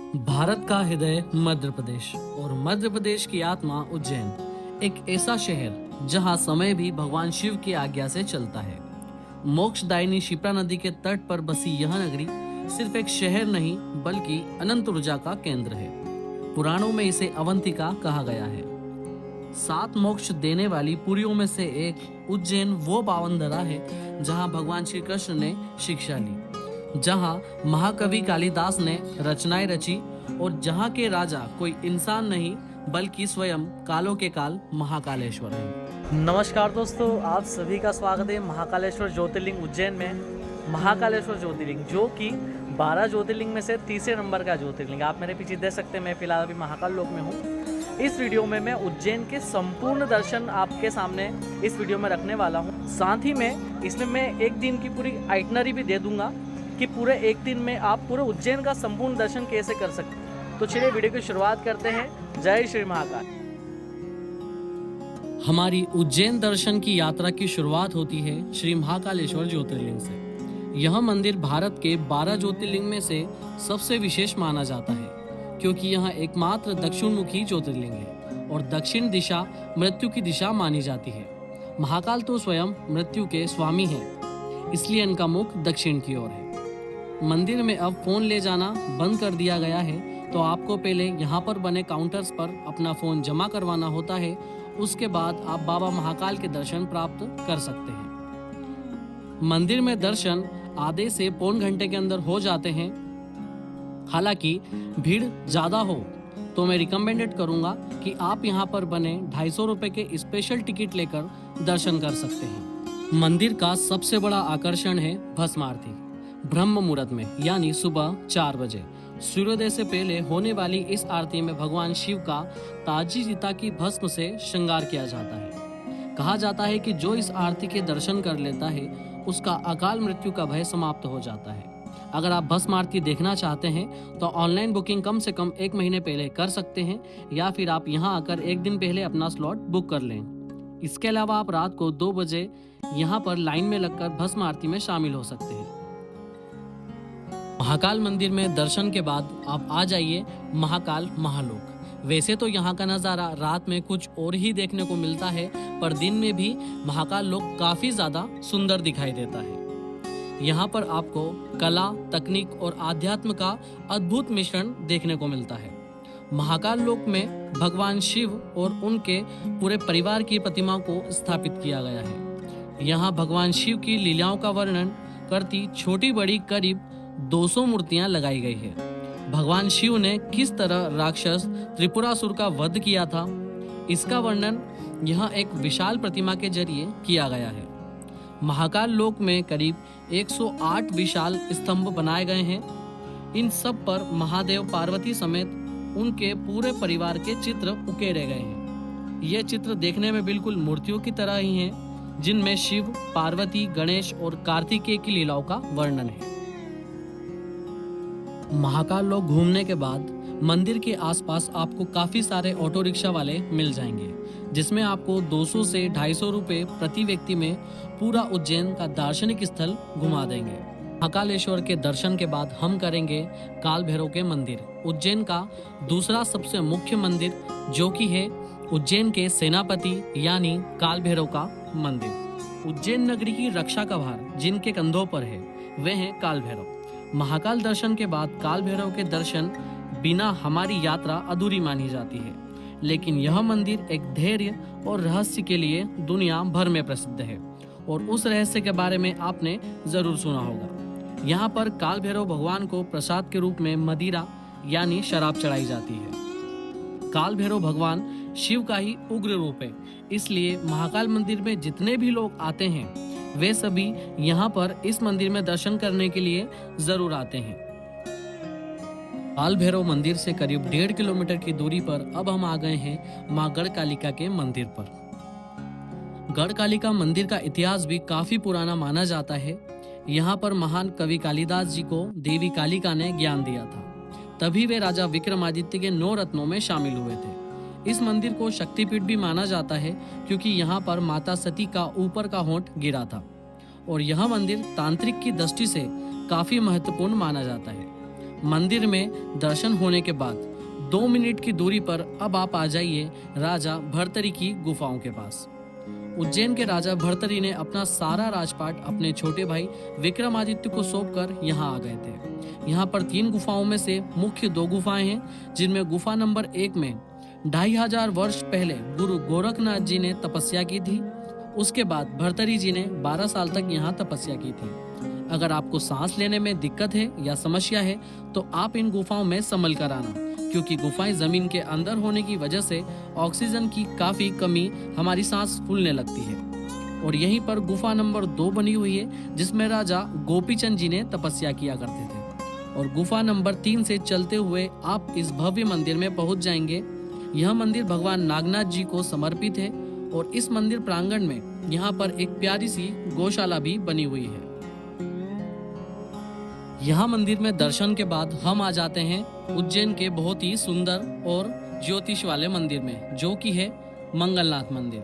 भारत का हृदय मध्य प्रदेश और मध्य प्रदेश की आत्मा उज्जैन, एक ऐसा शहर जहां समय भी भगवान शिव की आज्ञा से चलता है। मोक्षदायिनी शिप्रा नदी के तट पर बसी यह नगरी सिर्फ एक शहर नहीं बल्कि अनंत ऊर्जा का केंद्र है। पुराणों में इसे अवंतिका कहा गया है। 7 मोक्ष देने वाली पुरियों में से एक उज्जैन वो पावन धरा है जहां भगवान श्री कृष्ण ने शिक्षा ली, जहां महाकवि कालिदास ने रचनाएं रची और जहां के राजा कोई इंसान नहीं बल्कि स्वयं कालों के काल महाकालेश्वर है। नमस्कार दोस्तों, आप सभी का स्वागत है महाकालेश्वर ज्योतिर्लिंग उज्जैन में। महाकालेश्वर ज्योतिर्लिंग जो कि 12 ज्योतिर्लिंग में से तीसरे नंबर का ज्योतिर्लिंग। आप मेरे पीछे देख सकते हैं, मैं फिलहाल अभी महाकाल लोक में हूँ। इस वीडियो में मैं उज्जैन के संपूर्ण दर्शन आपके सामने इस वीडियो में रखने वाला हूँ। साथ ही में इसमें मैं एक दिन की पूरी आइटनरी भी दे दूंगा कि पूरे एक दिन में आप पूरे उज्जैन का संपूर्ण दर्शन कैसे कर सकते हैं। तो चलिए वीडियो की शुरुआत करते हैं। जय श्री महाकाल। हमारी उज्जैन दर्शन की यात्रा की शुरुआत होती है श्री महाकालेश्वर ज्योतिर्लिंग से। यह मंदिर भारत के 12 ज्योतिर्लिंग में से सबसे विशेष माना जाता है क्योंकि यह एकमात्र दक्षिणमुखी ज्योतिर्लिंग है और दक्षिण दिशा मृत्यु की दिशा मानी जाती है। महाकाल तो स्वयं मृत्यु के स्वामी हैं, इसलिए इनका मुख दक्षिण की ओर है। मंदिर में अब फोन ले जाना बंद कर दिया गया है, तो आपको पहले यहाँ पर बने काउंटर्स पर अपना फोन जमा करवाना होता है। उसके बाद आप बाबा महाकाल के दर्शन प्राप्त कर सकते हैं। मंदिर में दर्शन आधे से पौन घंटे के अंदर हो जाते हैं। हालांकि भीड़ ज्यादा हो तो मैं रिकमेंडेड करूंगा कि आप यहाँ पर बने 250 रुपए के स्पेशल टिकट लेकर दर्शन कर सकते हैं। मंदिर का सबसे बड़ा आकर्षण है भस्म आरती। ब्रह्म मुहूर्त में यानी सुबह 4 बजे सूर्योदय से पहले होने वाली इस आरती में भगवान शिव का ताजी चिता की भस्म से श्रृंगार किया जाता है। कहा जाता है कि जो इस आरती के दर्शन कर लेता है उसका अकाल मृत्यु का भय समाप्त हो जाता है। अगर आप भस्म आरती देखना चाहते हैं तो ऑनलाइन बुकिंग कम से कम 1 महीने पहले कर सकते हैं या फिर आप यहां आकर 1 दिन पहले अपना स्लॉट बुक कर लें। इसके अलावा आप रात को 2 बजे यहां पर लाइन में लगकर भस्म आरती में शामिल हो सकते हैं। महाकाल मंदिर में दर्शन के बाद आप आ जाइए महाकाल महालोक। वैसे तो यहाँ का नज़ारा रात में कुछ और ही देखने को मिलता है, पर दिन में भी महाकाल लोक काफी ज्यादा सुंदर दिखाई देता है। यहाँ पर आपको कला, तकनीक और आध्यात्म का अद्भुत मिश्रण देखने को मिलता है। महाकाल लोक में भगवान शिव और उनके पूरे परिवार की प्रतिमा को स्थापित किया गया है। यहाँ भगवान शिव की लीलाओं का वर्णन करती छोटी बड़ी करीब 200 मूर्तियां लगाई गई है। भगवान शिव ने किस तरह राक्षस त्रिपुरासुर का वध किया था, इसका वर्णन यह एक विशाल प्रतिमा के जरिए किया गया है। महाकाल लोक में करीब 108 विशाल स्तंभ बनाए गए हैं। इन सब पर महादेव, पार्वती समेत उनके पूरे परिवार के चित्र उकेरे गए हैं। ये चित्र देखने में बिल्कुल मूर्तियों की तरह ही हैं, जिनमें शिव, पार्वती, गणेश और कार्तिकेय की लीलाओं का वर्णन है। महाकाल लोक घूमने के बाद मंदिर के आसपास आपको काफी सारे ऑटो रिक्शा वाले मिल जाएंगे, जिसमें आपको 200 से 250 रुपए प्रति व्यक्ति में पूरा उज्जैन का दार्शनिक स्थल घुमा देंगे। महाकालेश्वर के दर्शन के बाद हम करेंगे काल भैरव के मंदिर, उज्जैन का दूसरा सबसे मुख्य मंदिर, जो कि है उज्जैन के सेनापति यानी काल भैरव का मंदिर। उज्जैन नगरी की रक्षा का भार जिनके कंधों पर है वे हैं काल भैरव। महाकाल दर्शन के बाद काल भैरव के दर्शन बिना हमारी यात्रा अधूरी मानी जाती है। लेकिन यह मंदिर एक धैर्य और रहस्य के लिए दुनिया भर में प्रसिद्ध है और उस रहस्य के बारे में आपने जरूर सुना होगा। यहाँ पर काल भैरव भगवान को प्रसाद के रूप में मदिरा यानी शराब चढ़ाई जाती है। काल भैरव भगवान शिव का ही उग्र रूप है, इसलिए महाकाल मंदिर में जितने भी लोग आते हैं वे सभी यहाँ पर इस मंदिर में दर्शन करने के लिए जरूर आते हैं। काल भैरव मंदिर से करीब 1.5 किलोमीटर की दूरी पर अब हम आ गए हैं मां गढ़कालिका के मंदिर पर। गढ़कालिका मंदिर का इतिहास भी काफी पुराना माना जाता है। यहाँ पर महान कवि कालिदास जी को देवी कालिका ने ज्ञान दिया था, तभी वे राजा विक्रमादित्य के 9 रत्नों में शामिल हुए थे। इस मंदिर को शक्तिपीठ भी माना जाता है क्योंकि यहाँ पर माता सती का ऊपर का होंठ गिरा था और यह मंदिर तांत्रिक की दृष्टि से काफी महत्वपूर्ण माना जाता है। मंदिर में दर्शन होने के बाद 2 मिनट की दूरी पर अब आप आ जाइए राजा भर्तरी की गुफाओं के पास। उज्जैन के राजा भर्तरी ने अपना सारा राजपाट अपने छोटे भाई विक्रमादित्य को सौंपकर यहाँ आ गए थे। यहाँ पर 3 गुफाओं में से मुख्य 2 गुफाएं हैं, जिनमें गुफा नंबर 1 में 2500 वर्ष पहले गुरु गोरखनाथ जी ने तपस्या की थी। उसके बाद भर्तरी जी ने 12 साल तक यहाँ तपस्या की थी। अगर आपको सांस लेने में दिक्कत है या समस्या है तो आप इन गुफाओं में संभल कर आना, क्योंकि गुफाएं जमीन के अंदर होने की वजह से ऑक्सीजन की काफी कमी हमारी सांस फूलने लगती है। और यहीं पर गुफा नंबर 2 बनी हुई है, जिसमें राजा गोपीचंद जी ने तपस्या किया करते थे। और गुफा नंबर 3 से चलते हुए आप इस भव्य मंदिर में पहुंच जाएंगे। यह मंदिर भगवान नागनाथ जी को समर्पित है और इस मंदिर प्रांगण में यहाँ पर एक प्यारी सी गौशाला भी बनी हुई है। यहाँ मंदिर में दर्शन के बाद हम आ जाते हैं उज्जैन के बहुत ही सुंदर और ज्योतिष वाले मंदिर में, जो कि है मंगलनाथ मंदिर।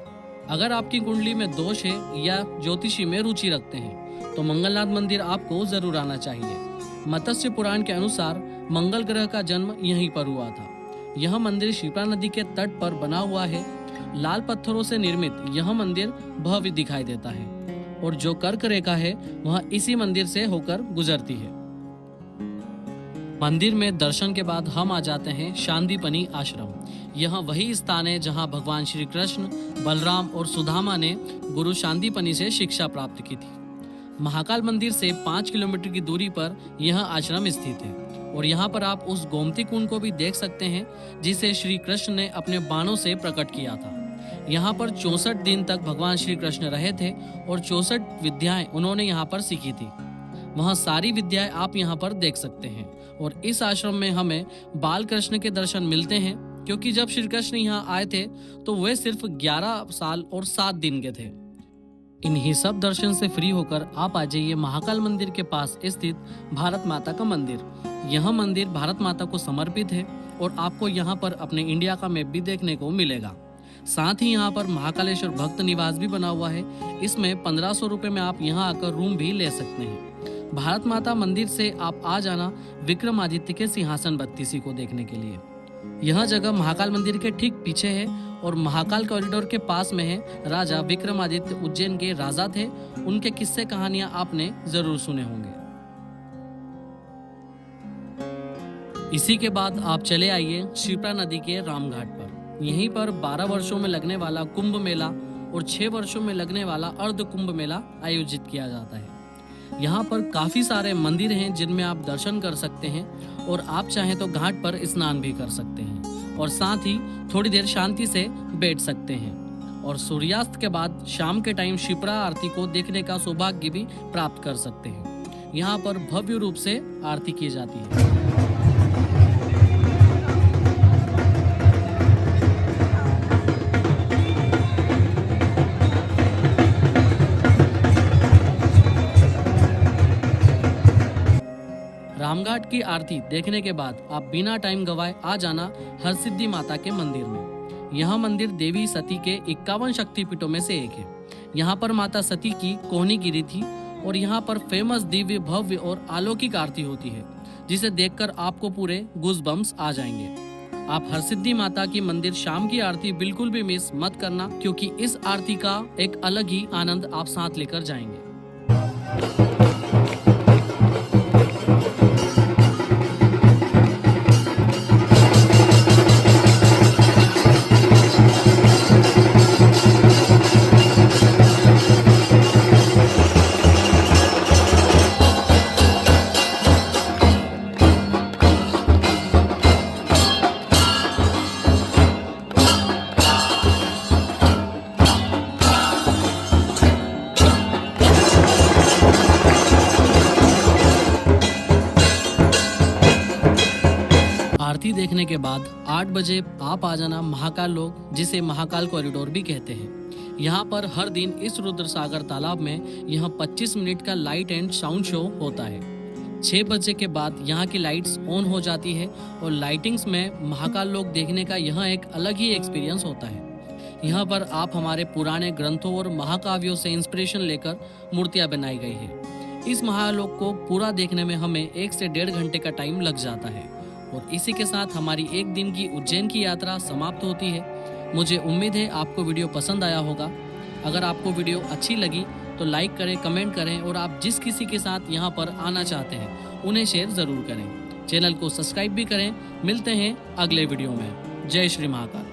अगर आपकी कुंडली में दोष है या ज्योतिषी में रुचि रखते हैं तो मंगलनाथ मंदिर आपको जरूर आना चाहिए। मत्स्य पुराण के अनुसार मंगल ग्रह का जन्म यहीं पर हुआ था। यह मंदिर शिप्रा नदी के तट पर बना हुआ है। लाल पत्थरों से निर्मित यह मंदिर भव्य दिखाई देता है और जो कर्क रेखा है वह इसी मंदिर से होकर गुजरती है। मंदिर में दर्शन के बाद हम आ जाते हैं शांदीपनी आश्रम। यह वही स्थान है जहां भगवान श्री कृष्ण, बलराम और सुदामा ने गुरु शांदीपनी से शिक्षा प्राप्त की थी। महाकाल मंदिर से 5 किलोमीटर की दूरी पर यह आश्रम स्थित है और यहाँ पर आप उस गोमती कुंड को भी देख सकते हैं, जिसे श्री कृष्ण ने अपने बाणों से प्रकट किया था। यहाँ पर 64 दिन तक भगवान श्री कृष्ण रहे थे और 64 विद्याएं उन्होंने यहाँ पर सीखी थी। वहाँ सारी विद्याएं आप यहाँ पर देख सकते हैं। और इस आश्रम में हमें बाल कृष्ण के दर्शन मिलते हैं, क्योंकि जब श्री कृष्ण यहाँ आए थे तो वे सिर्फ 11 साल और 7 दिन के थे। इन्हीं सब दर्शन से फ्री होकर आप आ जाइए महाकाल मंदिर के पास स्थित भारत माता का मंदिर। यह मंदिर भारत माता को समर्पित है और आपको यहाँ पर अपने इंडिया का मैप भी देखने को मिलेगा। साथ ही यहाँ पर महाकालेश्वर भक्त निवास भी बना हुआ है। इसमें 1500 रुपए में आप यहाँ आकर रूम भी ले सकते हैं। भारत माता मंदिर से आप आ जाना विक्रमादित्य के सिंहासन बत्तीसी को देखने के लिए। यह जगह महाकाल मंदिर के ठीक पीछे है और महाकाल कॉरिडोर के पास में है। राजा विक्रमादित्य उज्जैन के राजा थे, उनके किस्से कहानियां आपने जरूर सुने होंगे। इसी के बाद आप चले आइए शिप्रा नदी के रामघाट पर। यहीं पर 12 वर्षों में लगने वाला कुंभ मेला और 6 वर्षों में लगने वाला अर्ध कुंभ मेला आयोजित किया जाता है। यहाँ पर काफी सारे मंदिर हैं जिनमें आप दर्शन कर सकते हैं और आप चाहें तो घाट पर स्नान भी कर सकते हैं और साथ ही थोड़ी देर शांति से बैठ सकते हैं और सूर्यास्त के बाद शाम के टाइम शिप्रा आरती को देखने का सौभाग्य भी प्राप्त कर सकते हैं। यहाँ पर भव्य रूप से आरती की जाती है। रामघाट की आरती देखने के बाद आप बिना टाइम गवाए आ जाना हरसिद्धि माता के मंदिर में। यह मंदिर देवी सती के 51 शक्तिपीठों में से एक है। यहाँ पर माता सती की कोहनी गिरी थी और यहाँ पर फेमस दिव्य भव्य और अलौकिक आरती होती है, जिसे देखकर आपको पूरे गूज़बम्स आ जाएंगे। आप हरसिद्धि माता की मंदिर शाम की आरती बिल्कुल भी मिस मत करना, क्योंकि इस आरती का एक अलग ही आनंद आप साथ लेकर जाएंगे। आरती देखने के बाद 8 बजे आप आ जाना महाकाल लोक, जिसे महाकाल कॉरिडोर भी कहते हैं। यहाँ पर हर दिन इस रुद्र सागर तालाब में यह 25 मिनट का लाइट एंड साउंड शो होता है। 6 बजे के बाद यहाँ की लाइट्स ऑन हो जाती है और लाइटिंग्स में महाकाल लोक देखने का यह एक अलग ही एक्सपीरियंस होता है। यहाँ पर आप हमारे पुराने ग्रंथों और महाकाव्यों से इंस्पिरेशन लेकर मूर्तियाँ बनाई गई है। इस महालोक को पूरा देखने में हमें 1 से 1.5 घंटे का टाइम लग जाता है। और इसी के साथ हमारी एक दिन की उज्जैन की यात्रा समाप्त होती है। मुझे उम्मीद है आपको वीडियो पसंद आया होगा। अगर आपको वीडियो अच्छी लगी तो लाइक करें, कमेंट करें और आप जिस किसी के साथ यहाँ पर आना चाहते हैं उन्हें शेयर ज़रूर करें। चैनल को सब्सक्राइब भी करें। मिलते हैं अगले वीडियो में। जय श्री महाकाल।